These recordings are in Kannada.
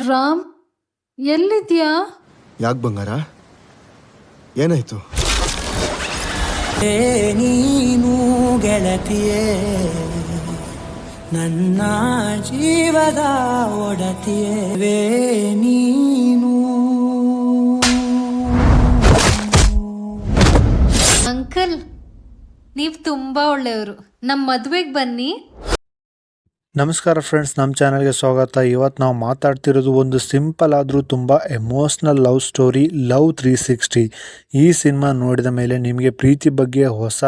ರಾಮ್, ಎಲ್ಲಿದ್ಯಾ? ಯಾಕೆ ಬಂಗಾರ, ಏನಾಯ್ತು? ನೀನು ಗೆಳತಿಯೇ, ನನ್ನ ಜೀವದ ಒಡತಿಯೇ ನೀನು. ಅಂಕಲ್, ನೀವು ತುಂಬಾ ಒಳ್ಳೆಯವರು. ನಮ್ಮ ಮದುವೆಗೆ ಬನ್ನಿ. ನಮಸ್ಕಾರ ಫ್ರೆಂಡ್ಸ್, ನಮ್ಮ ಚಾನಲ್ಗೆ ಸ್ವಾಗತ. ಇವತ್ತು ನಾವು ಮಾತಾಡ್ತಿರೋದು ಒಂದು ಸಿಂಪಲ್ ಆದರೂ ತುಂಬ ಎಮೋಷ್ನಲ್ ಲವ್ ಸ್ಟೋರಿ, ಲವ್ 360. ಈ ಸಿನಿಮಾ ನೋಡಿದ ಮೇಲೆ ನಿಮಗೆ ಪ್ರೀತಿ ಬಗ್ಗೆ ಹೊಸ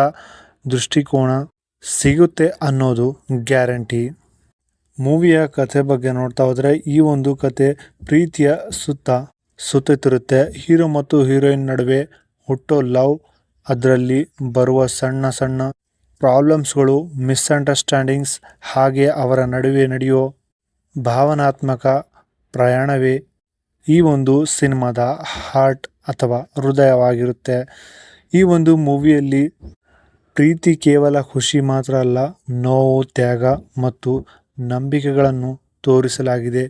ದೃಷ್ಟಿಕೋನ ಸಿಗುತ್ತೆ ಅನ್ನೋದು ಗ್ಯಾರಂಟಿ. ಮೂವಿಯ ಕಥೆ ಬಗ್ಗೆ ನೋಡ್ತಾ ಹೋದರೆ ಈ ಒಂದು ಕತೆ ಪ್ರೀತಿಯ ಸುತ್ತಿರುತ್ತೆ. ಹೀರೋ ಮತ್ತು ಹೀರೋಯಿನ್ ನಡುವೆ ಹುಟ್ಟೋ ಲವ್, ಅದರಲ್ಲಿ ಬರುವ ಸಣ್ಣ ಸಣ್ಣ ಪ್ರಾಬ್ಲಮ್ಸ್ಗಳು, ಮಿಸ್ಅಂಡರ್ಸ್ಟ್ಯಾಂಡಿಂಗ್ಸ್, ಹಾಗೆ ಅವರ ನಡುವೆ ನಡೆಯೋ ಭಾವನಾತ್ಮಕ ಪ್ರಯಾಣವೇ ಈ ಒಂದು ಸಿನಿಮಾದ ಹಾರ್ಟ್ ಅಥವಾ ಹೃದಯವಾಗಿರುತ್ತೆ. ಈ ಒಂದು ಮೂವಿಯಲ್ಲಿ ಪ್ರೀತಿ ಕೇವಲ ಖುಷಿ ಮಾತ್ರ ಅಲ್ಲ, ನೋವು, ತ್ಯಾಗ ಮತ್ತು ನಂಬಿಕೆಗಳನ್ನು ತೋರಿಸಲಾಗಿದೆ.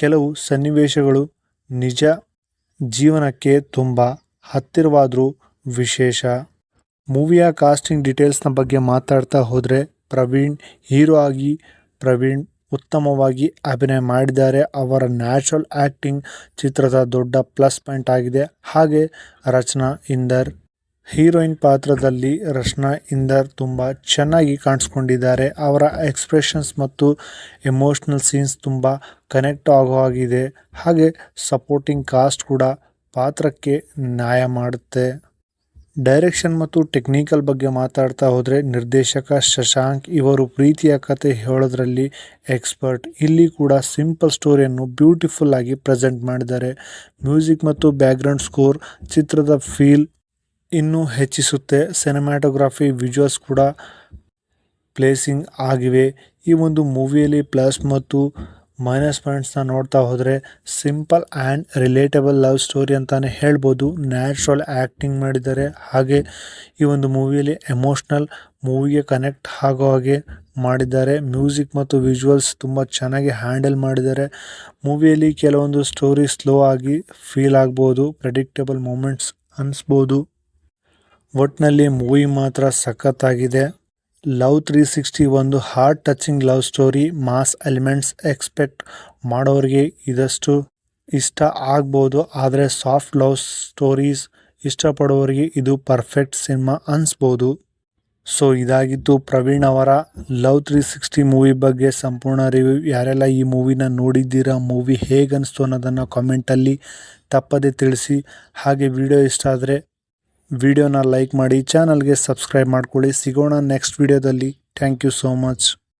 ಕೆಲವು ಸನ್ನಿವೇಶಗಳು ನಿಜ ಜೀವನಕ್ಕೆ ತುಂಬ ಹತ್ತಿರವಾದರೂ ವಿಶೇಷ. ಮೂವಿಯ ಕಾಸ್ಟಿಂಗ್ ಡೀಟೇಲ್ಸ್ನ ಬಗ್ಗೆ ಮಾತಾಡ್ತಾ ಹೋದರೆ, ಪ್ರವೀಣ್ ಹೀರೋ ಆಗಿ ಪ್ರವೀಣ್ ಉತ್ತಮವಾಗಿ ಅಭಿನಯ ಮಾಡಿದ್ದಾರೆ. ಅವರ ನ್ಯಾಚುರಲ್ ಆ್ಯಕ್ಟಿಂಗ್ ಚಿತ್ರದ ದೊಡ್ಡ ಪ್ಲಸ್ ಪಾಯಿಂಟ್ ಆಗಿದೆ. ಹಾಗೆ ರಚನಾ ಇಂದರ್ ಹೀರೋಯಿನ್ ಪಾತ್ರದಲ್ಲಿ ತುಂಬ ಚೆನ್ನಾಗಿ ಕಾಣಿಸ್ಕೊಂಡಿದ್ದಾರೆ. ಅವರ ಎಕ್ಸ್ಪ್ರೆಷನ್ಸ್ ಮತ್ತು ಎಮೋಷ್ನಲ್ ಸೀನ್ಸ್ ತುಂಬ ಕನೆಕ್ಟ್ ಆಗೋ ಹಾಗಿದೆ. ಹಾಗೆ ಸಪೋರ್ಟಿಂಗ್ ಕಾಸ್ಟ್ ಕೂಡ ಪಾತ್ರಕ್ಕೆ ನ್ಯಾಯ ಮಾಡುತ್ತೆ. ಡೈರೆಕ್ಷನ್ ಮತ್ತು ಟೆಕ್ನಿಕಲ್ ಬಗ್ಗೆ ಮಾತಾಡ್ತಾ ಹೋದರೆ, ನಿರ್ದೇಶಕ ಶಶಾಂಕ್ ಇವರು ಪ್ರೀತಿಯ ಕತೆ ಹೇಳೋದ್ರಲ್ಲಿ ಎಕ್ಸ್ಪರ್ಟ್. ಇಲ್ಲಿ ಕೂಡ ಸಿಂಪಲ್ ಸ್ಟೋರಿಯನ್ನು ಬ್ಯೂಟಿಫುಲ್ ಆಗಿ ಪ್ರೆಸೆಂಟ್ ಮಾಡಿದ್ದಾರೆ. ಮ್ಯೂಸಿಕ್ ಮತ್ತು ಬ್ಯಾಕ್ಗ್ರೌಂಡ್ ಸ್ಕೋರ್ ಚಿತ್ರದ ಫೀಲ್ ಇನ್ನೂ ಹೆಚ್ಚಿಸುತ್ತೆ. ಸಿನಿಮ್ಯಾಟೋಗ್ರಫಿ, ವಿಜುವಲ್ಸ್ ಕೂಡ ಪ್ಲೇಸಿಂಗ್ ಆಗಿವೆ. ಈ ಒಂದು ಮೂವಿಯಲ್ಲಿ ಪ್ಲಸ್ ಮತ್ತು ಮೈನಸ್ ಪಾಯಿಂಟ್ಸ್ನ ನೋಡ್ತಾ ಹೋದರೆ, simple and relatable love story ಅಂತಲೇ ಹೇಳ್ಬೋದು. ನ್ಯಾಚುರಲ್ ಆ್ಯಕ್ಟಿಂಗ್ ಮಾಡಿದ್ದಾರೆ. ಹಾಗೆ ಈ ಒಂದು ಮೂವಿಯಲ್ಲಿ ಎಮೋಷ್ನಲ್ ಮೂವಿಗೆ ಕನೆಕ್ಟ್ ಆಗೋ ಹಾಗೆ ಮಾಡಿದ್ದಾರೆ. ಮ್ಯೂಸಿಕ್ ಮತ್ತು ವಿಜುವಲ್ಸ್ ತುಂಬ ಚೆನ್ನಾಗಿ ಹ್ಯಾಂಡಲ್ ಮಾಡಿದ್ದಾರೆ. ಮೂವಿಯಲ್ಲಿ ಕೆಲವೊಂದು ಸ್ಟೋರಿ ಸ್ಲೋ ಆಗಿ ಫೀಲ್ ಆಗ್ಬೋದು, ಪ್ರೆಡಿಕ್ಟಬಲ್ ಮೂಮೆಂಟ್ಸ್ ಅನಿಸ್ಬೋದು. ಒಟ್ಟಿನಲ್ಲಿ ಮೂವಿ ಮಾತ್ರ ಸಖತ್ತಾಗಿದೆ. ಲವ್ 360 ಒಂದು heart touching love story. Mass elements expect ಮಾಡೋರಿಗೆ ಇದಷ್ಟು ಇಷ್ಟ ಆಗ್ಬೋದು, ಆದರೆ ಸಾಫ್ಟ್ ಲವ್ ಸ್ಟೋರೀಸ್ ಇಷ್ಟಪಡೋರಿಗೆ ಇದು ಪರ್ಫೆಕ್ಟ್ ಸಿನಿಮಾ ಅನಿಸ್ಬೋದು. ಸೊ ಇದಾಗಿತ್ತು ಪ್ರವೀಣ್ ಅವರ ಲವ್ 360 ಮೂವಿ ಬಗ್ಗೆ ಸಂಪೂರ್ಣ ರಿವ್ಯೂ. ಯಾರೆಲ್ಲ ಈ ಮೂವಿನ ನೋಡಿದ್ದೀರಾ, ಮೂವಿ ಹೇಗನ್ನಿಸ್ತು ಅನ್ನೋದನ್ನು ಕಾಮೆಂಟಲ್ಲಿ ತಪ್ಪದೆ ತಿಳಿಸಿ. ಹಾಗೆ ವಿಡಿಯೋ ಇಷ್ಟ ಆದರೆ ವಿಡಿಯೋನ ಲೈಕ್ ಮಾಡಿ, ಚಾನಲ್ಗೆ ಸಬ್ಸ್ಕ್ರೈಬ್ ಮಾಡ್ಕೊಳ್ಳಿ. ಸಿಗೋಣ ನೆಕ್ಸ್ಟ್ ವಿಡಿಯೋದಲ್ಲಿ. Thank you so much.